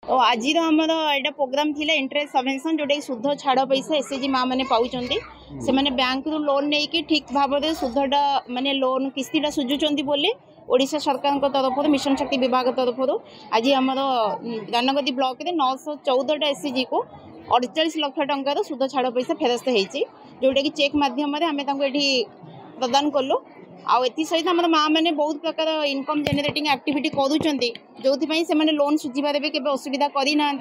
तो आज आमर यहाँ प्रोग्राम थिला इंटरेस्ट सबवेंशन जोटा सुध छाड़ पैसा एसएचजी माँ मैंने पाँच से मैंने बैंक रु लोन नहीं कि ठीक भाव में सुधटा माने लोन किस्तीटा सुझुंट बोली ओडिशा सरकार तरफ मिशन शक्ति विभाग तरफ आज आमर दानगदी ब्लॉक में 914टा एसएचजी को 48 लाख टंकार सुध छाड़ पैसा फेरस्त होती जोटा कि चेक मध्यम आम प्रदान कलु आउ ए सहित आम माँ मैंने बहुत प्रकार इनकम जेनेटिंग एक्टिविटी करूँ जो से लोन सुझार भी केवल असुविधा करना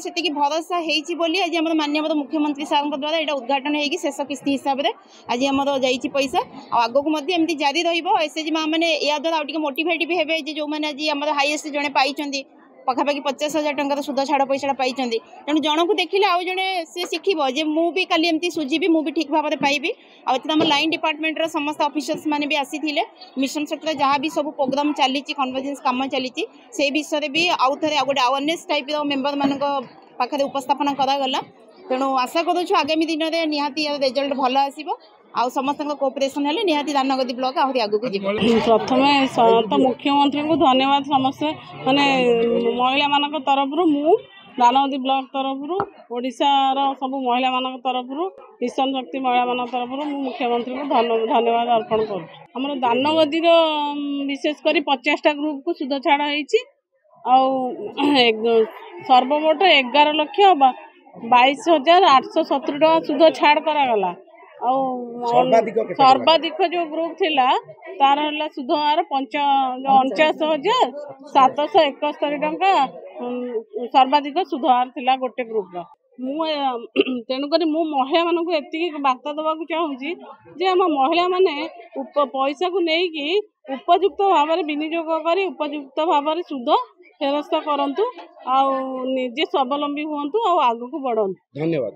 से भरोसा होती आज आम माननीय मुख्यमंत्री सार द्वारा यहाँ उद्घाटन होगी शेष किस्ती हिसाब से आज आमर जा पैसा आगक एमती जारी रएसएचजी माँ मैंने या द्वारा आगे मोटिवेट भी हे जो मैंने आज आम हाईएस्ट जड़े पाई पखापाखि 50,000 टंकार सुध छाड़ पैसा पाई तेणु जन को देखिले आउ जड़े सी शिखब जे मुझे काली एमती सुझी मुझे ठीक भाव में पाइबी आम लाइन डिपार्टमेंट समस्त ऑफिसर्स मैंने भी आसी मिशन शक्ति जहाँ भी सब प्रोग्राम चली कन्वर्जेंस कम चली से विषय भी आउ थे गोटे अवेयरनेस टाइप मेम्बर मान पाखे उपस्थापन करागला तेणु आशा करूँ आगामी दिन में निहाती रिजल्ट भल आसो आ समस्त कोऑपरेशन है निहाती दानगदी ब्लॉक आहरी आगू प्रथम तो मुख्यमंत्री को धन्यवाद समस्त माने महिला मान तरफ मु दानगदी ब्लॉक तरफ ओडिशार सब महिला मान तरफ मिशन शक्ति महिला मान तरफ मुख्यमंत्री को धन्यवाद अर्पण कर दानगदी विशेषकर 50टा ग्रुप को सुध छाड़ सर्वमोट 11,22,870 टका सुध छाड़ करागला सर्वाधिक जो ग्रुप थिला तार है सुध हार 49,771 टंका सर्वाधिक सुध हार थिला गोटे ग्रुप तेणुक मु महिला मान को एति बार्ता देवा चाहूँगी जे आम महिला माने पैसा को लेकिन उपयुक्त भाव में विनियोग कर उपयुक्त भाव में सुध फेरस्त करंतु आ निजे स्वावलंबी हुंतु आ आगु को बढ़ंतु। धन्यवाद।